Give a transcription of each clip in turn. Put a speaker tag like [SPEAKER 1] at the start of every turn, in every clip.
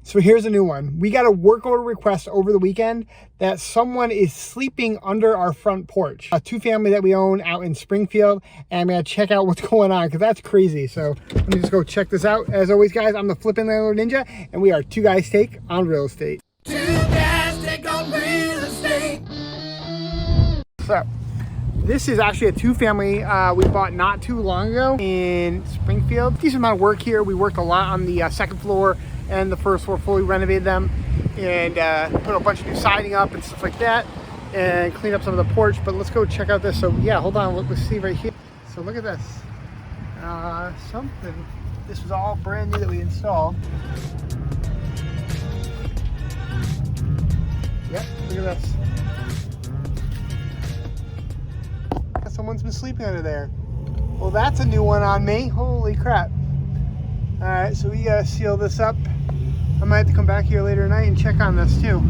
[SPEAKER 1] So here's a new one. We got a work order request over the weekend that someone is sleeping under our front porch. A two-family that we own out in Springfield, and I'm gonna check out what's going on because that's crazy. So let me just go check this out. As always, guys, I'm the Flippin' Landlord Ninja, and we are Two Guys Take on Real Estate.
[SPEAKER 2] Two Guys Take on Real Estate.
[SPEAKER 1] So this is actually a two-family we bought not too long ago in Springfield. Decent amount of work here. We worked a lot on the second floor and the first floor, fully renovated them and put a bunch of new siding up and stuff like that and clean up some of the porch. But let's go check out this. So yeah, hold on, let's see right here. So look at this. This was all brand new that we installed. Yep, look at this. Someone's been sleeping under there. Well, that's a new one on me. Holy crap. All right, so we gotta seal this up. I might have to come back here later tonight and check on this too.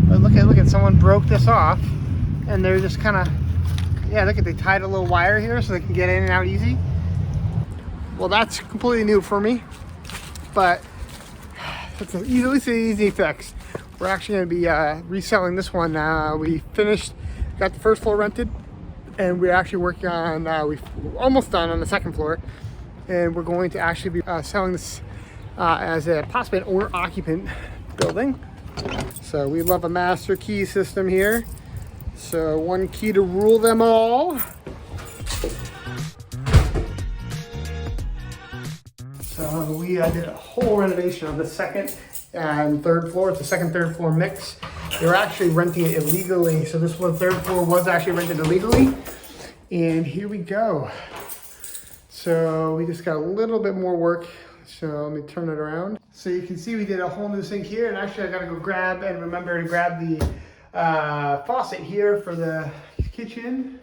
[SPEAKER 1] But look at, someone broke this off and they're just kind of, yeah, look at, they tied a little wire here so they can get in and out easy. Well, that's completely new for me, but it's at least an easy fix. We're actually gonna be reselling this one. We finished, got the first floor rented, and we're actually working on, we've almost done on the second floor, and we're going to actually be selling this as a possibly an owner-occupant building. So we love a master key system here. So one key to rule them all. So we did a whole renovation of the second and third floor. It's a second, third floor mix. They were actually renting it illegally. So this one, third floor, was actually rented illegally. And here we go. So we just got a little bit more work. So let me turn it around. So you can see we did a whole new sink here. And actually I gotta go grab and remember to grab the faucet here for the kitchen.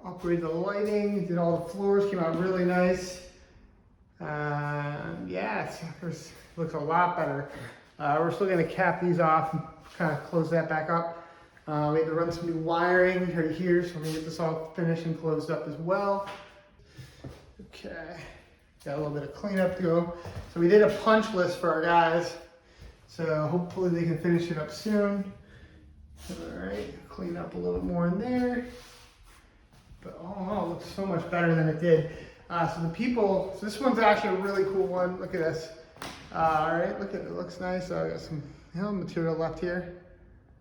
[SPEAKER 1] Upgrade the lighting, did all the floors, came out really nice. Yeah, it looks a lot better. We're still gonna cap these off and kind of close that back up. We had to run some new wiring right here, so I'm gonna get this all finished and closed up as well. Okay, got a little bit of cleanup to go. So we did a punch list for our guys, so hopefully they can finish it up soon. All right, clean up a little bit more in there. But all in all, it looks so much better than it did. So this one's actually a really cool one. Look at this. All right, look at it, looks nice. I got some material left here.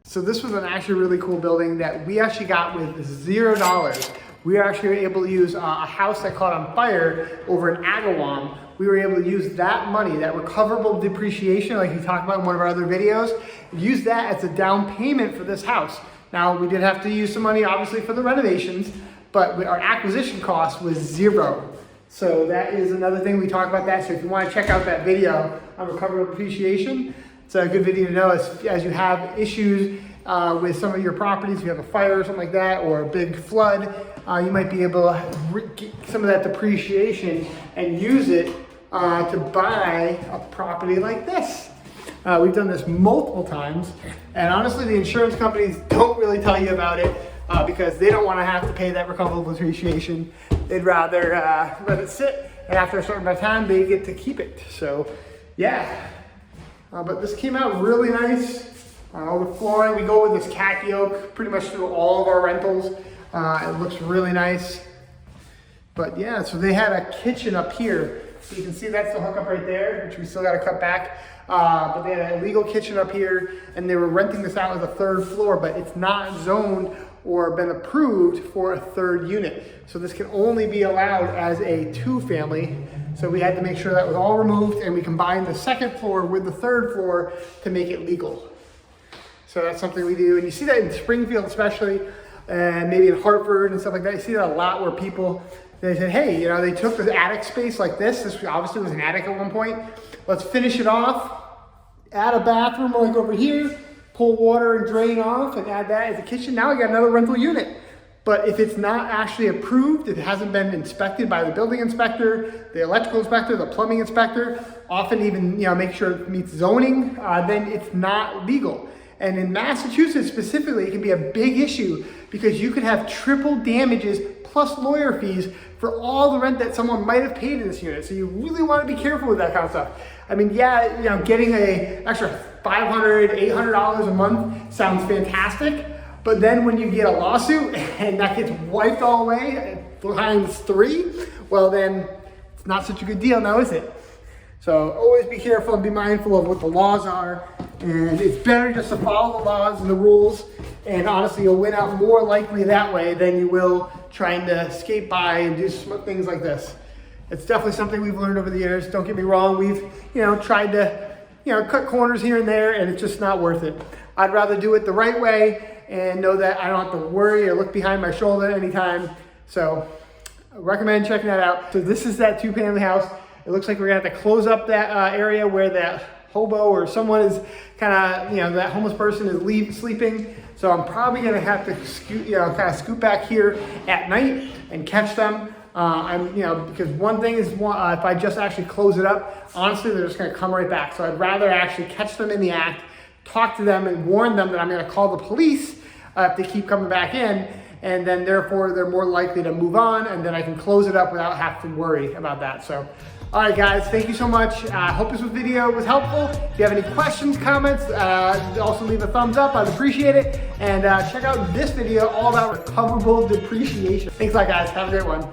[SPEAKER 1] So this was an actually really cool building that we actually got with $0. We were actually able to use a house that caught on fire over in Agawam. We were able to use that money, that recoverable depreciation, like we talked about in one of our other videos, use that as a down payment for this house. Now, we did have to use some money, obviously, for the renovations, but our acquisition cost was $0. So that is another thing we talk about that. So if you want to check out that video on recoverable depreciation, it's a good video to know as you have issues with some of your properties, if you have a fire or something like that, or a big flood, you might be able to get some of that depreciation and use it to buy a property like this. We've done this multiple times, and honestly, the insurance companies don't really tell you about it because they don't want to have to pay that recoverable depreciation. They'd rather let it sit, and after a certain amount of time, they get to keep it. So, yeah. But this came out really nice. The flooring, we go with this khaki oak pretty much through all of our rentals. It looks really nice. But yeah, so they had a kitchen up here. So you can see that's the hookup right there, which we still got to cut back. But they had a legal kitchen up here, and they were renting this out as a third floor, but it's not zoned or been approved for a third unit. So this can only be allowed as a two-family. So we had to make sure that was all removed, and we combined the second floor with the third floor to make it legal. So that's something we do. And you see that in Springfield especially, and maybe in Hartford and stuff like that. You see that a lot where people, they said, hey, you know, they took the attic space like this. This obviously was an attic at one point. Let's finish it off, add a bathroom like over here, pull water and drain off, and add that as a kitchen. Now we got another rental unit. But if it's not actually approved, if it hasn't been inspected by the building inspector, the electrical inspector, the plumbing inspector, often even, you know, make sure it meets zoning, then it's not legal. And in Massachusetts specifically, it can be a big issue because you could have triple damages plus lawyer fees for all the rent that someone might have paid in this unit. So you really want to be careful with that kind of stuff. I mean, yeah, you know, getting an extra $500, $800 a month sounds fantastic, but then when you get a lawsuit and that gets wiped all away times 3, well then it's not such a good deal now, is it? So always be careful and be mindful of what the laws are, and it's better just to follow the laws and the rules, and honestly you'll win out more likely that way than you will trying to skate by and do things like this. It's definitely something we've learned over the years. Don't get me wrong, we've tried to cut corners here and there, and it's just not worth it. I'd rather do it the right way and know that I don't have to worry or look behind my shoulder anytime. So I recommend checking that out. So this is that 2-family house. It looks like we're gonna have to close up that area where that hobo or someone is kind of, that homeless person is sleeping. So I'm probably gonna have to scoot back here at night and catch them. Because one thing is, if I just actually close it up, honestly, they're just gonna come right back. So I'd rather actually catch them in the act, talk to them and warn them that I'm gonna call the police if they keep coming back in, and then therefore they're more likely to move on, and then I can close it up without having to worry about that. So, all right guys, thank you so much. I hope this video was helpful. If you have any questions, comments, also leave a thumbs up, I'd appreciate it. And check out this video all about recoverable depreciation. Thanks a lot guys, have a great one.